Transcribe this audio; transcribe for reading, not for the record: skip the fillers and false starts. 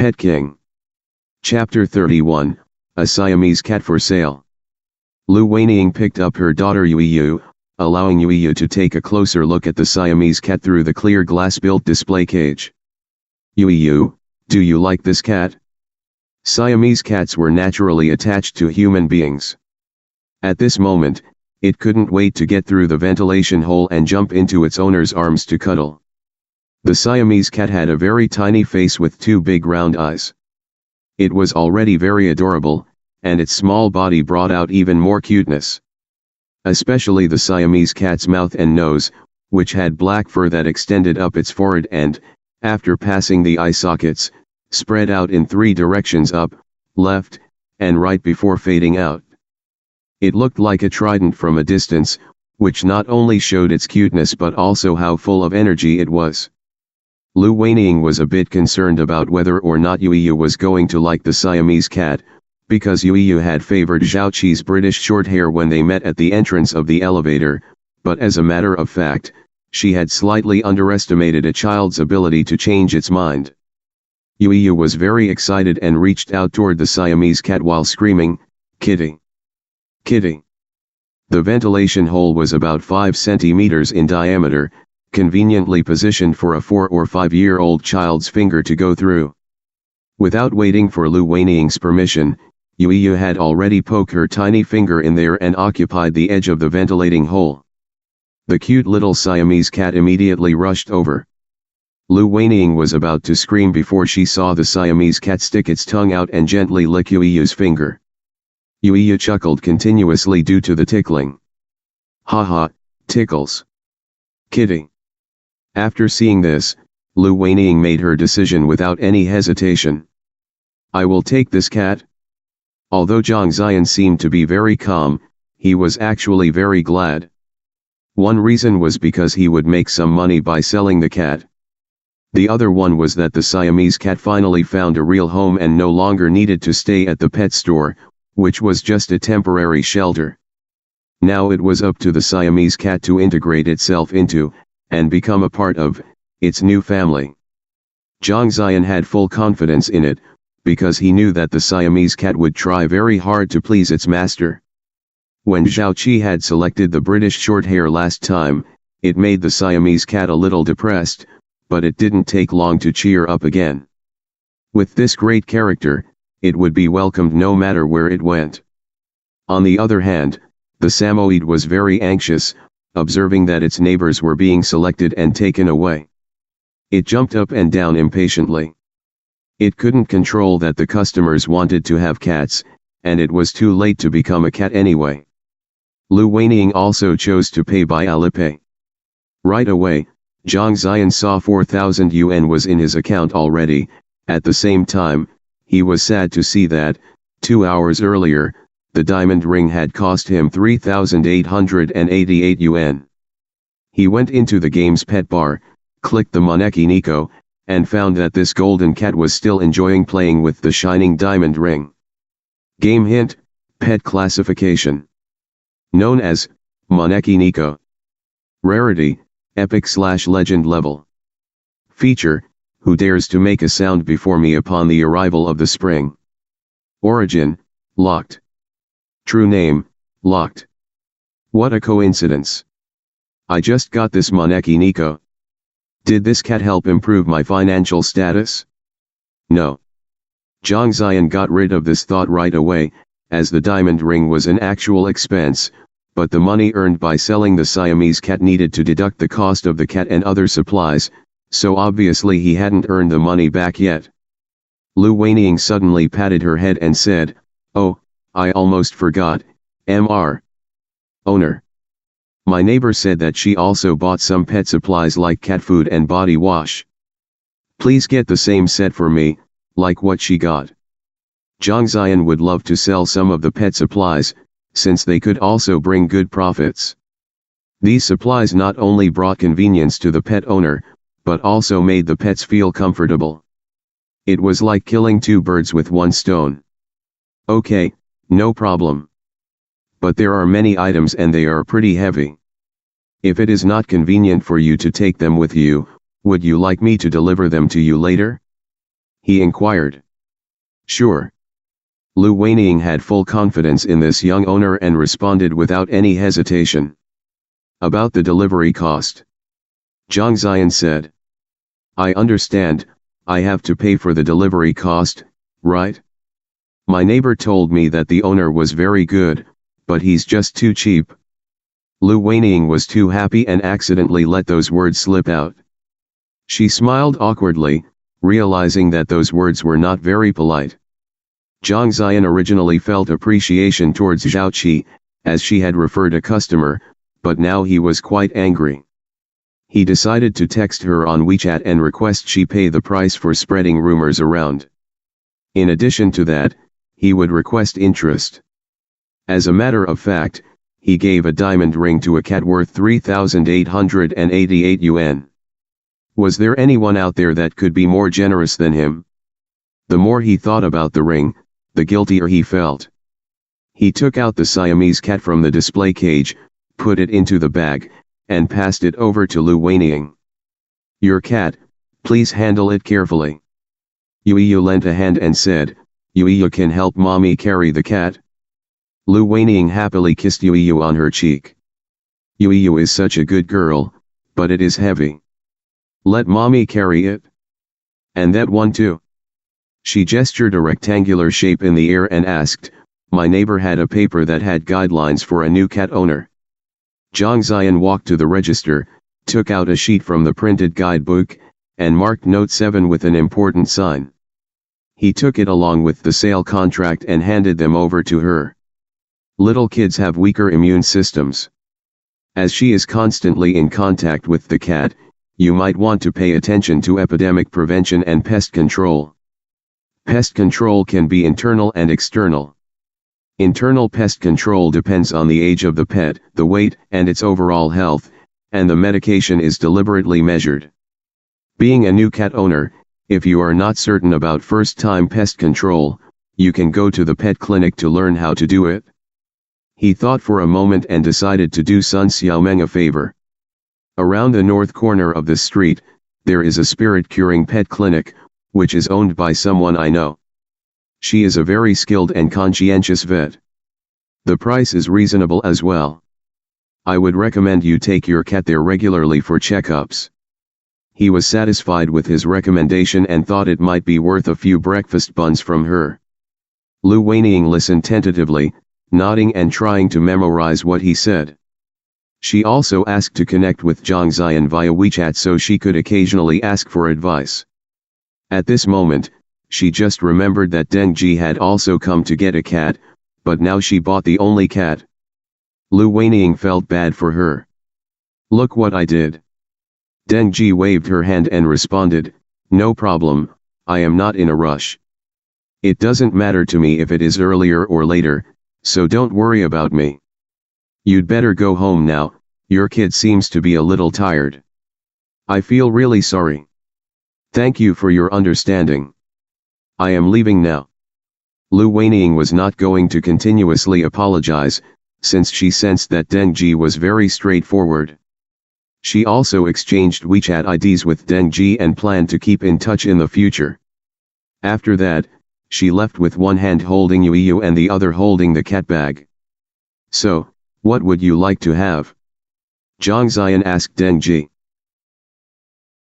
Pet King. Chapter 31, A Siamese Cat for Sale. Lu Weining picked up her daughter Yuiyu, allowing Yuiyu to take a closer look at the Siamese cat through the clear glass-built display cage. Yuiyu, do you like this cat? Siamese cats were naturally attached to human beings. At this moment, it couldn't wait to get through the ventilation hole and jump into its owner's arms to cuddle. The Siamese cat had a very tiny face with two big round eyes. It was already very adorable, and its small body brought out even more cuteness. Especially the Siamese cat's mouth and nose, which had black fur that extended up its forehead and, after passing the eye sockets, spread out in three directions: up, left, and right before fading out. It looked like a trident from a distance, which not only showed its cuteness but also how full of energy it was. Lu Weining was a bit concerned about whether or not Yuiyu was going to like the Siamese cat, because Yuiyu had favored Zhao-Qi's British short hair when they met at the entrance of the elevator, but as a matter of fact, she had slightly underestimated a child's ability to change its mind. Yuiyu was very excited and reached out toward the Siamese cat while screaming, "Kitty! Kitty!" The ventilation hole was about 5 centimeters in diameter, conveniently positioned for a 4 or 5-year-old child's finger to go through. Without waiting for Lu Weining's permission, Yuiyu had already poked her tiny finger in there and occupied the edge of the ventilating hole. The cute little Siamese cat immediately rushed over. Lu Weining was about to scream before she saw the Siamese cat stick its tongue out and gently lick Yuiyu's finger. Yuiyu chuckled continuously due to the tickling. "Haha, tickles. Kitty." After seeing this, Lu Weining made her decision without any hesitation. "I will take this cat." Although Zhang Ziyan seemed to be very calm, he was actually very glad. One reason was because he would make some money by selling the cat. The other one was that the Siamese cat finally found a real home and no longer needed to stay at the pet store, which was just a temporary shelter. Now it was up to the Siamese cat to integrate itself into, and become a part of, its new family. Zhang Ziyan had full confidence in it, because he knew that the Siamese cat would try very hard to please its master. When Zhao-Qi had selected the British Shorthair last time, it made the Siamese cat a little depressed, but it didn't take long to cheer up again. With this great character, it would be welcomed no matter where it went. On the other hand, the Samoyed was very anxious, observing that its neighbors were being selected and taken away. It jumped up and down impatiently. It couldn't control that the customers wanted to have cats, and it was too late to become a cat anyway. Lu Weining also chose to pay by Alipay. Right away, Zhang Ziyan saw 4,000 yuan was in his account already. At the same time, he was sad to see that, 2 hours earlier, the diamond ring had cost him 3,888 yuan. He went into the game's pet bar, clicked the Moneki Nico, and found that this golden cat was still enjoying playing with the shining diamond ring. Game hint: pet classification. Known as Moneki Nico. Rarity: epic/legend level. Feature: who dares to make a sound before me upon the arrival of the spring? Origin: locked. True name: locked. What a coincidence. I just got this Moneki Nico. Did this cat help improve my financial status? No. Zhang Ziyan got rid of this thought right away, as the diamond ring was an actual expense, but the money earned by selling the Siamese cat needed to deduct the cost of the cat and other supplies, so obviously he hadn't earned the money back yet. Lu Weining suddenly patted her head and said, "Oh, I almost forgot, Mr. Owner. My neighbor said that she also bought some pet supplies like cat food and body wash. Please get the same set for me, like what she got." Zhang Ziyan would love to sell some of the pet supplies, since they could also bring good profits. These supplies not only brought convenience to the pet owner, but also made the pets feel comfortable. It was like killing 2 birds with 1 stone. "Okay, no problem. But there are many items and they are pretty heavy. If it is not convenient for you to take them with you, would you like me to deliver them to you later?" he inquired. Sure. Lu Weining had full confidence in this young owner and responded without any hesitation. About the delivery cost. Zhang Ziyan said. I understand, I have to pay for the delivery cost, right? My neighbor told me that the owner was very good, but he's just too cheap. Lu Weining was too happy and accidentally let those words slip out. She smiled awkwardly, realizing that those words were not very polite. Zhang Ziyan originally felt appreciation towards Zhao Qi, as she had referred a customer, but now he was quite angry. He decided to text her on WeChat and request she pay the price for spreading rumors around. In addition to that, he would request interest. As a matter of fact, he gave a diamond ring to a cat worth 3,888 yuan. Was there anyone out there that could be more generous than him? The more he thought about the ring, the guiltier he felt. He took out the Siamese cat from the display cage, put it into the bag, and passed it over to Lu Weining. Your cat, please handle it carefully. Yuyu lent a hand and said, Yuyu can help mommy carry the cat. Lu Weining happily kissed Yuyu on her cheek. Yuyu is such a good girl, but it is heavy. Let mommy carry it. And that one too. She gestured a rectangular shape in the air and asked, my neighbor had a paper that had guidelines for a new cat owner. Zhang Ziyan walked to the register, took out a sheet from the printed guidebook, and marked Note 7 with an important sign. He took it along with the sale contract and handed them over to her. Little kids have weaker immune systems. As she is constantly in contact with the cat, you might want to pay attention to epidemic prevention and pest control. Pest control can be internal and external. Internal pest control depends on the age of the pet, the weight, and its overall health, and the medication is deliberately measured. Being a new cat owner, if you are not certain about first-time pest control, you can go to the pet clinic to learn how to do it. He thought for a moment and decided to do Sun Xiaomeng a favor. Around the north corner of the street, there is a spirit-curing pet clinic, which is owned by someone I know. She is a very skilled and conscientious vet. The price is reasonable as well. I would recommend you take your cat there regularly for checkups. He was satisfied with his recommendation and thought it might be worth a few breakfast buns from her. Lu Weining listened tentatively, nodding and trying to memorize what he said. She also asked to connect with Zhang Ziyan via WeChat so she could occasionally ask for advice. At this moment, she just remembered that Deng Ji had also come to get a cat, but now she bought the only cat. Lu Weining felt bad for her. Look what I did. Deng Ji waved her hand and responded, no problem, I am not in a rush. It doesn't matter to me if it is earlier or later, so don't worry about me. You'd better go home now, your kid seems to be a little tired. I feel really sorry. Thank you for your understanding. I am leaving now. Lu Weining was not going to continuously apologize, since she sensed that Deng Ji was very straightforward. She also exchanged WeChat IDs with Deng Ji and planned to keep in touch in the future. After that, she left with one hand holding Yuyu and the other holding the cat bag. So, what would you like to have? Zhang Ziyan asked Deng Ji.